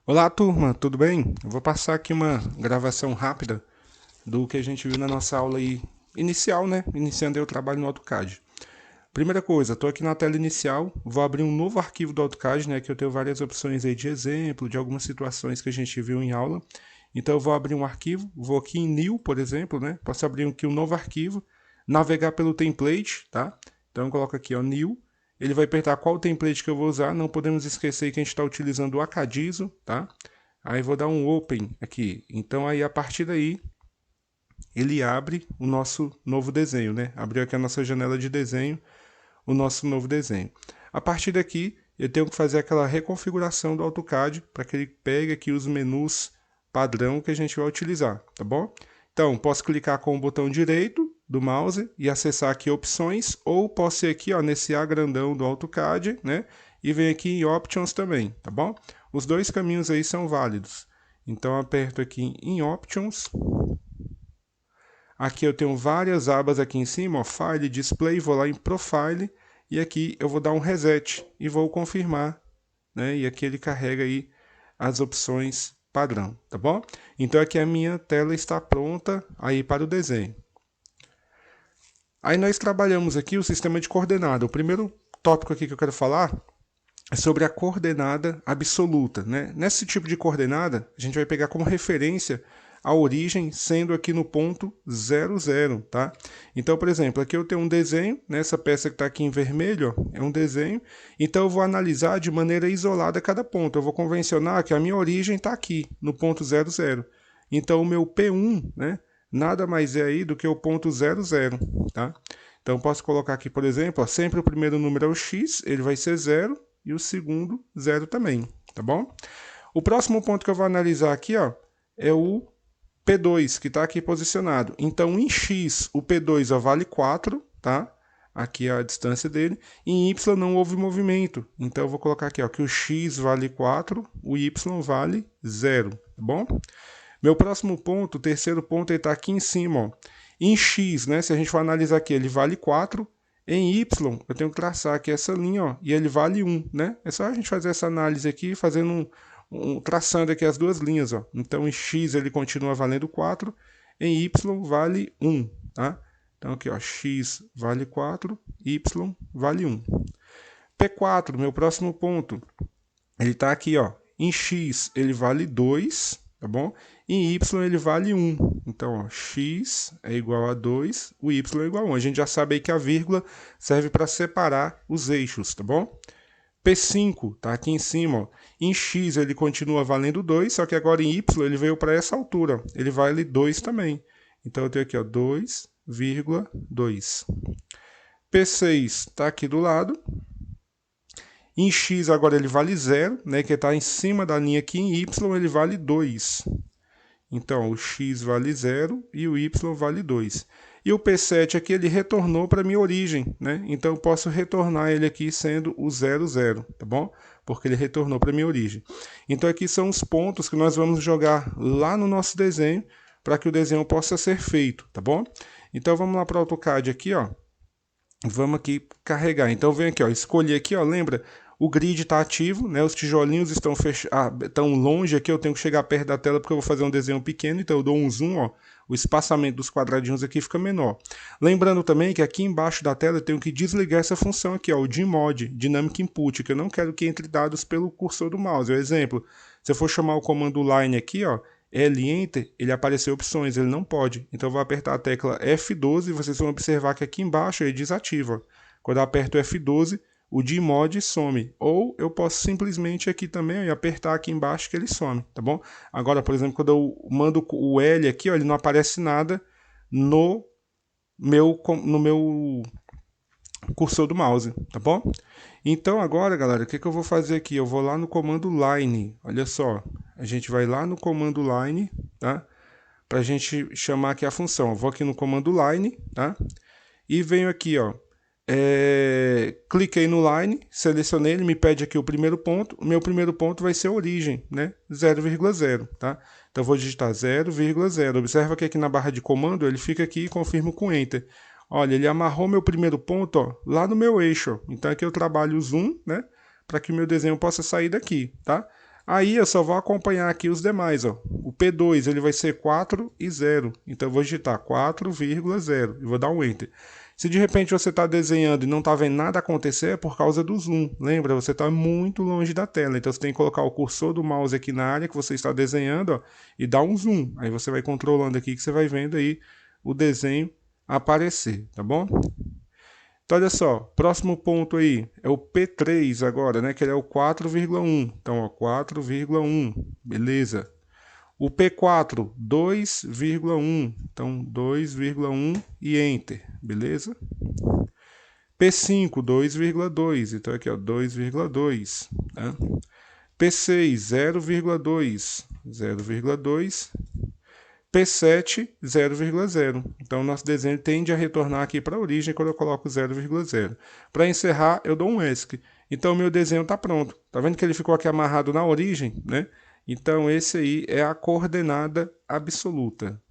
Olá, turma, tudo bem? Eu vou passar aqui uma gravação rápida do que a gente viu na nossa aula aí inicial, né? Iniciando aí o trabalho no AutoCAD. Primeira coisa, estou aqui na tela inicial, vou abrir um novo arquivo do AutoCAD, né? Que eu tenho várias opções aí de exemplo, de algumas situações que a gente viu em aula. Então eu vou abrir um arquivo, vou aqui em New, por exemplo, né? Posso abrir aqui um novo arquivo, navegar pelo template, tá? Então eu coloco aqui, ó, New. Ele vai apertar qual template que eu vou usar. Não podemos esquecer que a gente está utilizando o Acadiso, tá? Aí vou dar um Open aqui. Então aí a partir daí ele abre o nosso novo desenho, né? Abriu aqui a nossa janela de desenho, o nosso novo desenho. A partir daqui eu tenho que fazer aquela reconfiguração do AutoCAD para que ele pegue aqui os menus padrão que a gente vai utilizar, tá bom? Então, posso clicar com o botão direito do mouse e acessar aqui opções, ou posso ir aqui ó, nesse A grandão do AutoCAD, né? E vem aqui em Options também, tá bom? Os dois caminhos aí são válidos. Então, aperto aqui em Options. Aqui eu tenho várias abas aqui em cima, ó, File, Display, vou lá em Profile e aqui eu vou dar um Reset e vou confirmar, né? E aqui ele carrega aí as opções padrão, tá bom? Então aqui a minha tela está pronta aí para o desenho. Aí nós trabalhamos aqui o sistema de coordenada. O primeiro tópico aqui que eu quero falar é sobre a coordenada absoluta, né? Nesse tipo de coordenada, a gente vai pegar como referência a origem sendo aqui no ponto 00, tá? Então, por exemplo, aqui eu tenho um desenho, né? Essa peça que está aqui em vermelho, ó, é um desenho, então eu vou analisar de maneira isolada cada ponto. Eu vou convencionar que a minha origem está aqui, no ponto 00. Então, o meu P1, né? Nada mais é aí do que o ponto 00, tá? Então, posso colocar aqui, por exemplo, ó, sempre o primeiro número é o x, ele vai ser 0, e o segundo 0 também, tá bom? O próximo ponto que eu vou analisar aqui, ó, é o P2, que está aqui posicionado. Então, em x, o P2 ó, vale 4, tá? Aqui é a distância dele. Em y não houve movimento. Então, eu vou colocar aqui ó, que o x vale 4, o y vale 0, tá bom? Meu próximo ponto, o terceiro ponto, ele está aqui em cima. Ó. Em x, né, se a gente for analisar aqui, ele vale 4. Em y, eu tenho que traçar aqui essa linha, ó, e ele vale 1, né? É só a gente fazer essa análise aqui, fazendo traçando aqui as duas linhas, ó. Então, em x ele continua valendo 4, em y vale 1, tá? Então, aqui, ó, x vale 4, y vale 1. P4, meu próximo ponto, ele está aqui, ó. Em x ele vale 2, tá bom? Em y ele vale 1. Então, ó, x é igual a 2, o y é igual a 1. A gente já sabe aí que a vírgula serve para separar os eixos, tá bom? P5 tá aqui em cima, ó. Em x ele continua valendo 2, só que agora em y ele veio para essa altura, ó. Ele vale 2 também. Então eu tenho aqui, ó, 2,2. P6 está aqui do lado. Em x agora ele vale 0, né, que está em cima da linha aqui. Em y ele vale 2. Então o x vale 0 e o y vale 2. E o P7 aqui ele retornou para a minha origem, né? Então eu posso retornar ele aqui sendo o 0, 0, tá bom? Porque ele retornou para a minha origem. Então aqui são os pontos que nós vamos jogar lá no nosso desenho para que o desenho possa ser feito, tá bom? Então vamos lá para o AutoCAD aqui, ó. Vamos aqui carregar. Então vem aqui, ó, escolher aqui, ó, lembra? O grid está ativo, né? Os tijolinhos estão estão longe aqui, eu tenho que chegar perto da tela porque eu vou fazer um desenho pequeno, então eu dou um zoom, ó, o espaçamento dos quadradinhos aqui fica menor. Lembrando também que aqui embaixo da tela eu tenho que desligar essa função aqui, ó, o Gmod, Dynamic Input, que eu não quero que entre dados pelo cursor do mouse. Exemplo, se eu for chamar o comando line aqui, ó, L Enter, ele apareceu opções, ele não pode. Então eu vou apertar a tecla F12 e vocês vão observar que aqui embaixo ele desativa. Quando eu aperto F12, o Gmod some. Ou eu posso simplesmente aqui também apertar aqui embaixo que ele some, tá bom? Agora, por exemplo, quando eu mando o L aqui, ó, ele não aparece nada no meu cursor do mouse, tá bom? Então agora, galera, o que eu vou fazer aqui? Eu vou lá no comando line, olha só, a gente vai lá no comando line, tá? Para a gente chamar aqui a função. Eu vou aqui no comando line, tá? E venho aqui, ó, cliquei no line, selecionei, ele me pede aqui o primeiro ponto, o meu primeiro ponto vai ser a origem, né? 0,0, tá? Então eu vou digitar 0,0. Observa que aqui na barra de comando ele fica aqui e confirmo com Enter. Olha, ele amarrou meu primeiro ponto, ó, lá no meu eixo. Então aqui eu trabalho o zoom, né? Para que o meu desenho possa sair daqui, tá? Aí eu só vou acompanhar aqui os demais, ó. O P2 ele vai ser 4 e 0. Então eu vou digitar 4,0 e vou dar um Enter. Se de repente você está desenhando e não está vendo nada acontecer, é por causa do zoom. Lembra, você está muito longe da tela. Então você tem que colocar o cursor do mouse aqui na área que você está desenhando, ó, e dar um zoom. Aí você vai controlando aqui que você vai vendo aí o desenho aparecer, tá bom? Então, olha só, próximo ponto aí é o P3 agora, né? Que ele é o 4,1. Então, ó, 4,1, beleza. O P4, 2,1. Então, 2,1 e Enter, beleza? P5, 2,2. Então, aqui, ó, 2,2. Tá? P6, 0,2. 0,2. P7, 0,0. Então, nosso desenho tende a retornar aqui para a origem quando eu coloco 0,0. Para encerrar, eu dou um ESC. Então, o meu desenho está pronto. Tá vendo que ele ficou aqui amarrado na origem, né? Então, esse aí é a coordenada absoluta.